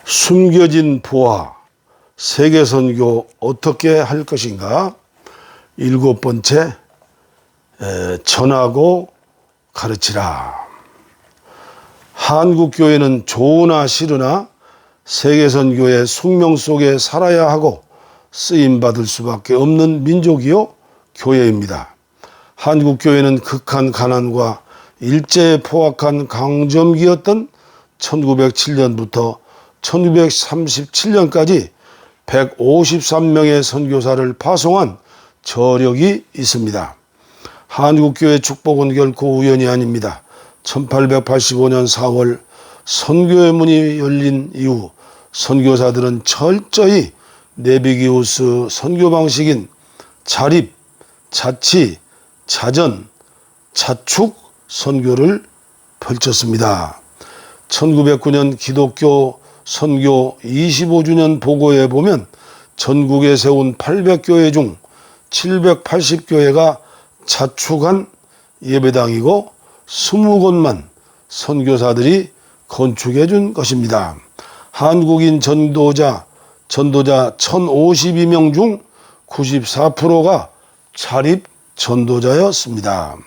숨겨진 부와 세계선교 어떻게 할 것인가? 7번째, 전하고 가르치라. 한국교회는 좋으나 싫으나 세계선교의 숙명 속에 살아야 하고 쓰임받을 수밖에 없는 민족이요 교회입니다. 한국교회는 극한 가난과 일제에 포악한 강점기였던 1907년부터 1937년까지 153명의 선교사를 파송한 저력이 있습니다. 한국교회 축복은 결코 우연이 아닙니다. 1885년 4월 선교의 문이 열린 이후 선교사들은 철저히 네비기우스 선교 방식인 자립, 자치, 자전, 자축 선교를 펼쳤습니다. 1909년 기독교 선교 25주년 보고에 보면 전국에 세운 800교회 중 780교회가 자축한 예배당이고 20곳만 선교사들이 건축해 준 것입니다. 한국인 전도자 1052명 중 94%가 자립 전도자였습니다.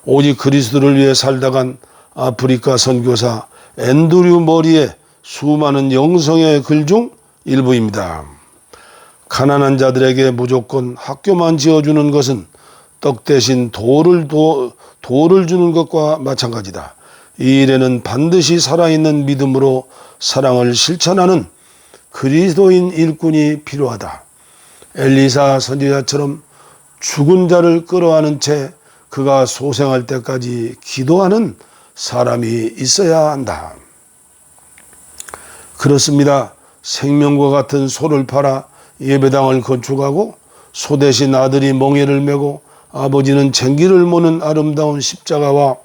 오직 그리스도를 위해 살다간 아프리카 선교사 앤드류 머리의 수많은 영성의 글 중 일부입니다. 가난한 자들에게 무조건 학교만 지어주는 것은 떡 대신 돌을 주는 것과 마찬가지다. 이 일에는 반드시 살아있는 믿음으로 사랑을 실천하는 그리스도인 일꾼이 필요하다. 엘리사 선지자처럼 죽은 자를 끌어안은 채 그가 소생할 때까지 기도하는 사람이 있어야 한다. 그렇습니다. 생명과 같은 소를 팔아 예배당을 건축하고 소 대신 아들이 멍에를 메고 아버지는 쟁기를 모는 아름다운 십자가와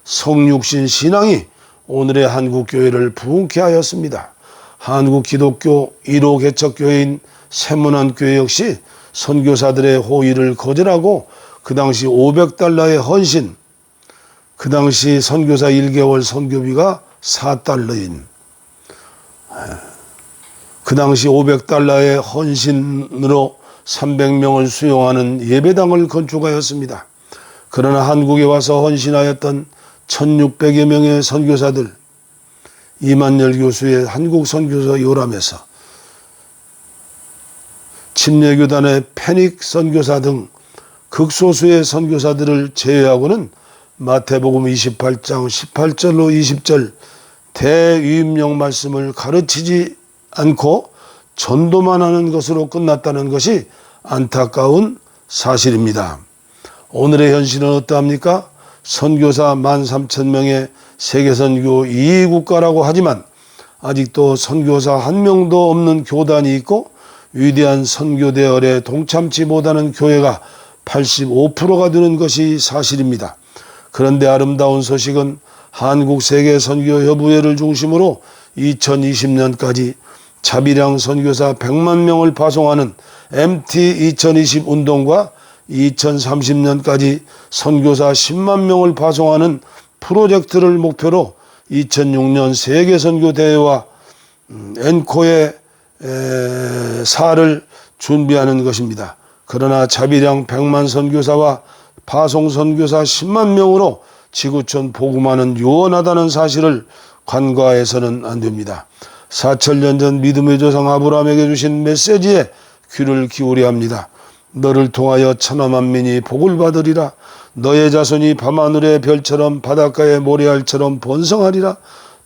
성육신 신앙이 오늘의 한국교회를 부흥케 하였습니다. 한국 기독교 1호 개척교회인 세문안교회 역시 선교사들의 호의를 거절하고 그 당시 $500의 헌신, 그 당시 선교사 1개월 선교비가 $4인 그 당시 $500의 헌신으로 300명을 수용하는 예배당을 건축하였습니다. 그러나 한국에 와서 헌신하였던 1600여 명의 선교사들, 이만열 교수의 한국 선교사 요람에서 침례교단의 패닉 선교사 등 극소수의 선교사들을 제외하고는 마태복음 28장 18절로 20절 대위임령 말씀을 가르치지 않고 전도만 하는 것으로 끝났다는 것이 안타까운 사실입니다. 오늘의 현실은 어떠합니까? 선교사 13,000명의 세계선교 2위 국가라고 하지만 아직도 선교사 한 명도 없는 교단이 있고 위대한 선교대열에 동참치 못하는 교회가 85%가 되는 것이 사실입니다. 그런데 아름다운 소식은 한국세계선교협의회를 중심으로 2020년까지 자비량 선교사 100만 명을 파송하는 MT 2020 운동과 2030년까지 선교사 10만 명을 파송하는 프로젝트를 목표로 2006년 세계선교대회와 엔코의 사를 준비하는 것입니다. 그러나 자비량 100만 선교사와 파송 선교사 10만 명으로 지구촌 복음화는 유언하다는 사실을 간과해서는 안 됩니다. 4,000년 전 믿음의 조상 아브라함에게 주신 메시지에 귀를 기울여야 합니다. 너를 통하여 천하 만민이 복을 받으리라. 너의 자손이 밤하늘의 별처럼 바닷가의 모래알처럼 번성하리라.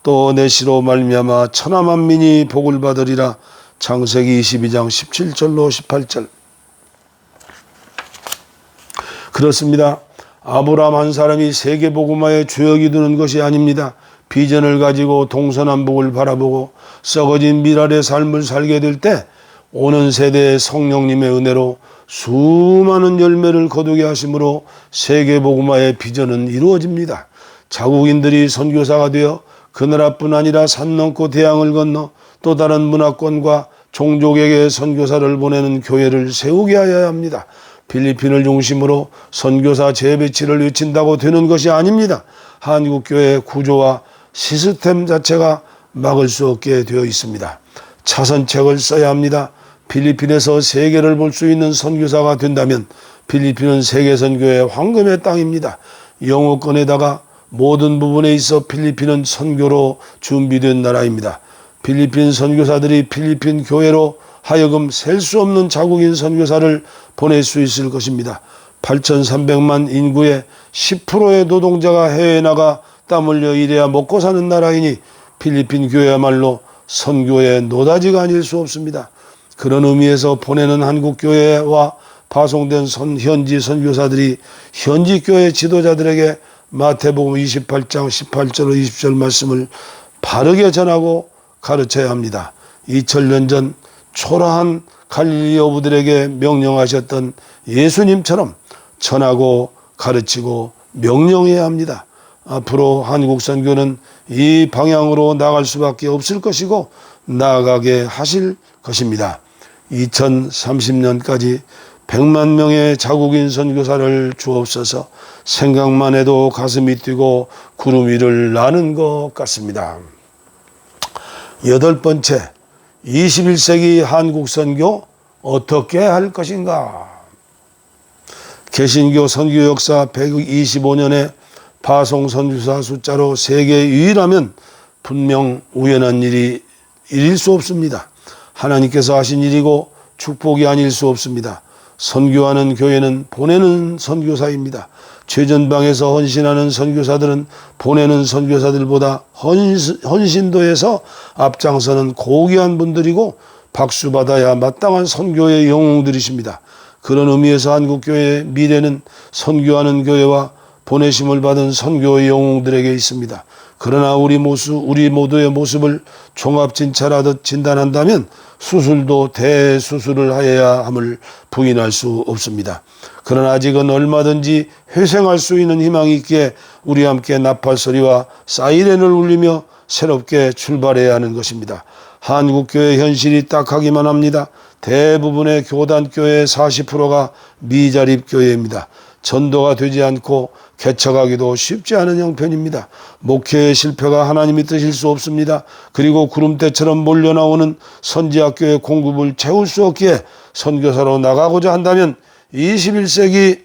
또 내 씨로 말미암아 천하 만민이 복을 받으리라. 창세기 22장 17절로 18절. 그렇습니다. 아브라함 한 사람이 세계복음화의 주역이 되는 것이 아닙니다. 비전을 가지고 동서남북을 바라보고 썩어진 미랄의 삶을 살게 될 때 오는 세대의 성령님의 은혜로 수많은 열매를 거두게 하심으로 세계복음화의 비전은 이루어집니다. 자국인들이 선교사가 되어 그 나라뿐 아니라 산 넘고 대양을 건너 또 다른 문화권과 종족에게 선교사를 보내는 교회를 세우게 하여야 합니다. 필리핀을 중심으로 선교사 재배치를 외친다고 되는 것이 아닙니다. 한국교회의 구조와 시스템 자체가 막을 수 없게 되어 있습니다. 차선책을 써야 합니다. 필리핀에서 세계를 볼 수 있는 선교사가 된다면 필리핀은 세계 선교의 황금의 땅입니다. 영어권에다가 모든 부분에 있어 필리핀은 선교로 준비된 나라입니다. 필리핀 선교사들이 필리핀 교회로 하여금 셀 수 없는 자국인 선교사를 보낼 수 있을 것입니다. 8,300만 인구의 10%의 노동자가 해외에 나가 땀 흘려 일해야 먹고 사는 나라이니 필리핀 교회야말로 선교의 노다지가 아닐 수 없습니다. 그런 의미에서 보내는 한국 교회와 파송된 현지 선교사들이 현지 교회 지도자들에게 마태복음 28장 18절로 20절 말씀을 바르게 전하고 가르쳐야 합니다. 2000년 전 초라한 갈릴리 어부들에게 명령하셨던 예수님처럼 전하고 가르치고 명령해야 합니다. 앞으로 한국 선교는 이 방향으로 나갈 수밖에 없을 것이고 나아가게 하실 것입니다. 2030년까지 100만 명의 자국인 선교사를 주옵소서. 생각만 해도 가슴이 뛰고 구름 위를 나는 것 같습니다. 8번째, 21세기 한국 선교 어떻게 할 것인가? 개신교 선교 역사 125년의 파송 선교사 숫자로 세계 유일하면 분명 우연한 일일 수 없습니다. 하나님께서 하신 일이고 축복이 아닐 수 없습니다. 선교하는 교회는 보내는 선교사입니다. 최전방에서 헌신하는 선교사들은 보내는 선교사들보다 헌신도에서 앞장서는 고귀한 분들이고 박수받아야 마땅한 선교의 영웅들이십니다. 그런 의미에서 한국교회의 미래는 선교하는 교회와 보내심을 받은 선교의 영웅들에게 있습니다. 그러나 우리 모두의 모습을 종합진찰하듯 진단한다면 수술도 대수술을 하여야 함을 부인할 수 없습니다. 그러나 아직은 얼마든지 회생할 수 있는 희망이 있기에 우리 함께 나팔소리와 사이렌을 울리며 새롭게 출발해야 하는 것입니다. 한국교회 현실이 딱하기만 합니다. 대부분의 교단교회의 40%가 미자립교회입니다. 전도가 되지 않고 개척하기도 쉽지 않은 형편입니다. 목회의 실패가 하나님이 뜻일 수 없습니다. 그리고 구름대처럼 몰려나오는 선지학교의 공급을 채울 수 없기에 선교사로 나가고자 한다면 21세기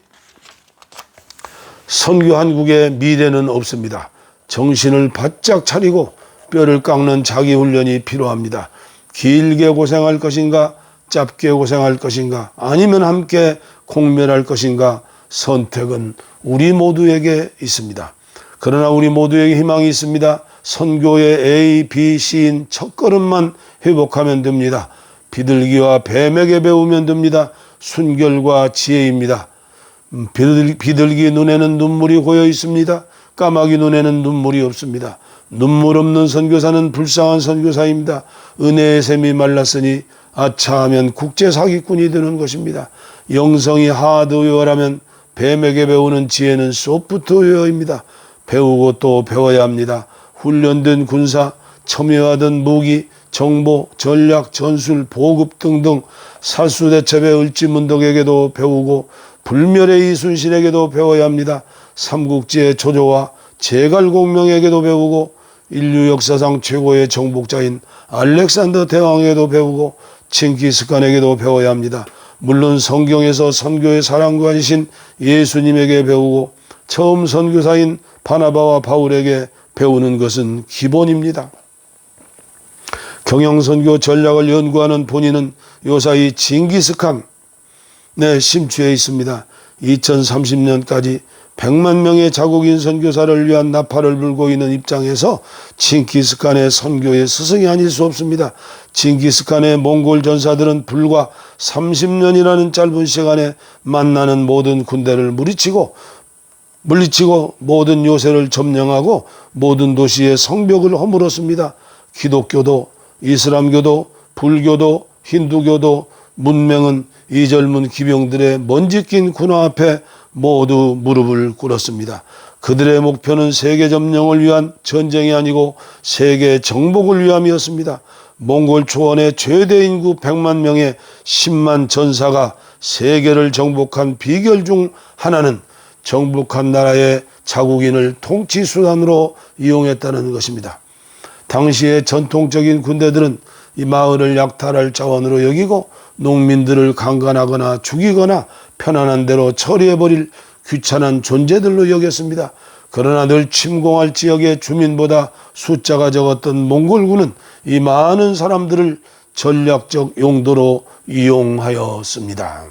선교 한국의 미래는 없습니다. 정신을 바짝 차리고 뼈를 깎는 자기 훈련이 필요합니다. 길게 고생할 것인가, 짧게 고생할 것인가, 아니면 함께 공멸할 것인가, 선택은 우리 모두에게 있습니다. 그러나 우리 모두에게 희망이 있습니다. 선교의 A, B, C인 첫걸음만 회복하면 됩니다. 비둘기와 뱀에게 배우면 됩니다. 순결과 지혜입니다. 비둘기 눈에는 눈물이 고여 있습니다. 까마귀 눈에는 눈물이 없습니다. 눈물 없는 선교사는 불쌍한 선교사입니다. 은혜의 샘이 말랐으니 아차하면 국제 사기꾼이 되는 것입니다. 영성이 하드웨어라면 뱀에게 배우는 지혜는 소프트웨어입니다. 배우고 또 배워야 합니다. 훈련된 군사, 첨예화된 무기, 정보, 전략, 전술, 보급 등등 살수대첩의 을지문덕에게도 배우고 불멸의 이순신에게도 배워야 합니다. 삼국지의 조조와 제갈공명에게도 배우고 인류 역사상 최고의 정복자인 알렉산더 대왕에게도 배우고 칭기스칸에게도 배워야 합니다. 물론 성경에서 선교의 사랑관이신 예수님에게 배우고 처음 선교사인 바나바와 바울에게 배우는 것은 기본입니다. 경영선교 전략을 연구하는 본인은 요사이 징기스칸에 심취해 있습니다. 2030년까지 100만 명의 자국인 선교사를 위한 나팔을 불고 있는 입장에서 징기스칸의 선교의 스승이 아닐 수 없습니다. 징기스칸의 몽골 전사들은 불과 30년이라는 짧은 시간에 만나는 모든 군대를 물리치고 모든 요새를 점령하고 모든 도시의 성벽을 허물었습니다. 기독교도 이슬람교도 불교도 힌두교도 문명은 이 젊은 기병들의 먼지 낀 군화 앞에 모두 무릎을 꿇었습니다. 그들의 목표는 세계 점령을 위한 전쟁이 아니고 세계 정복을 위함이었습니다. 몽골 초원의 최대 인구 100만 명의 10만 전사가 세계를 정복한 비결 중 하나는 정복한 나라의 자국인을 통치 수단으로 이용했다는 것입니다. 당시의 전통적인 군대들은 이 마을을 약탈할 자원으로 여기고 농민들을 강간하거나 죽이거나 편안한 대로 처리해버릴 귀찮은 존재들로 여겼습니다. 그러나 늘 침공할 지역의 주민보다 숫자가 적었던 몽골군은 이 많은 사람들을 전략적 용도로 이용하였습니다.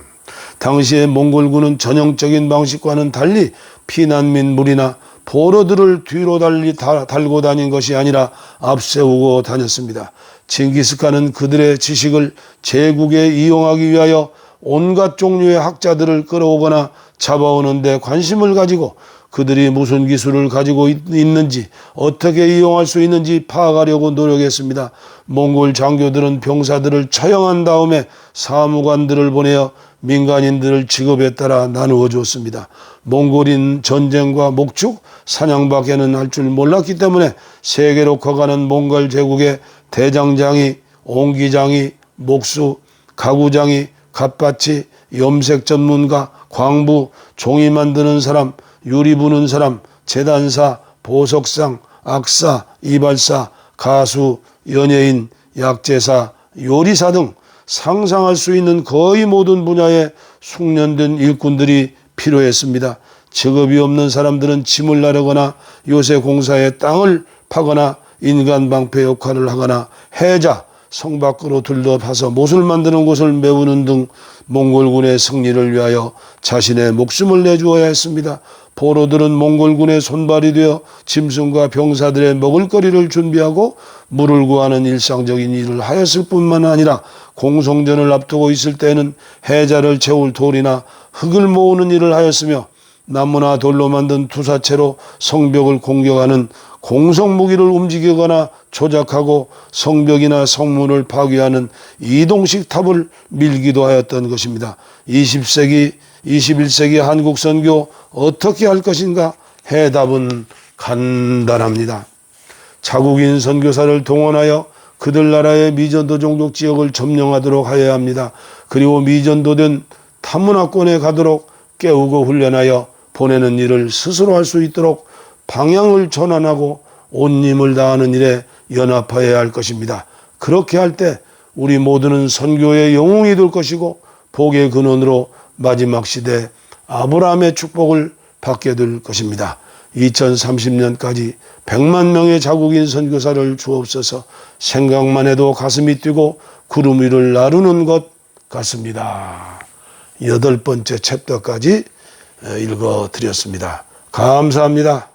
당시의 몽골군은 전형적인 방식과는 달리 피난민 무리나 포로들을 뒤로 달고 다닌 것이 아니라 앞세우고 다녔습니다. 징기스칸은 그들의 지식을 제국에 이용하기 위하여 온갖 종류의 학자들을 끌어오거나 잡아오는 데 관심을 가지고 그들이 무슨 기술을 가지고 있는지 어떻게 이용할 수 있는지 파악하려고 노력했습니다. 몽골 장교들은 병사들을 처형한 다음에 사무관들을 보내어 민간인들을 직업에 따라 나누어 줬습니다. 몽골인 전쟁과 목축, 사냥밖에는 할 줄 몰랐기 때문에 세계로 커가는 몽골 제국의 대장장이, 옹기장이, 목수, 가구장이, 갓바치, 염색 전문가, 광부, 종이 만드는 사람, 유리 부는 사람, 재단사, 보석상, 악사, 이발사, 가수, 연예인, 약제사, 요리사 등 상상할 수 있는 거의 모든 분야에 숙련된 일꾼들이 필요했습니다. 직업이 없는 사람들은 짐을 나르거나 요새 공사에 땅을 파거나 인간 방패 역할을 하거나 해자, 성 밖으로 들러파서 못을 만드는 곳을 메우는 등 몽골군의 승리를 위하여 자신의 목숨을 내주어야 했습니다. 포로들은 몽골군의 손발이 되어 짐승과 병사들의 먹을거리를 준비하고 물을 구하는 일상적인 일을 하였을 뿐만 아니라 공성전을 앞두고 있을 때에는 해자를 채울 돌이나 흙을 모으는 일을 하였으며 나무나 돌로 만든 투사체로 성벽을 공격하는 공성무기를 움직이거나 조작하고 성벽이나 성문을 파괴하는 이동식 탑을 밀기도 하였던 것입니다. 20세기, 21세기 한국 선교 어떻게 할 것인가? 해답은 간단합니다. 자국인 선교사를 동원하여 그들 나라의 미전도 종족 지역을 점령하도록 하여야 합니다. 그리고 미전도된 타문화권에 가도록 깨우고 훈련하여 보내는 일을 스스로 할 수 있도록 방향을 전환하고 온 힘을 다하는 일에 연합하여야 할 것입니다. 그렇게 할 때 우리 모두는 선교의 영웅이 될 것이고 복의 근원으로 마지막 시대 아브라함의 축복을 받게 될 것입니다. 2030년까지 100만 명의 자국인 선교사를 주옵소서. 생각만 해도 가슴이 뛰고 구름 위를 나르는 것 같습니다. 8번째 챕터까지 읽어드렸습니다. 감사합니다.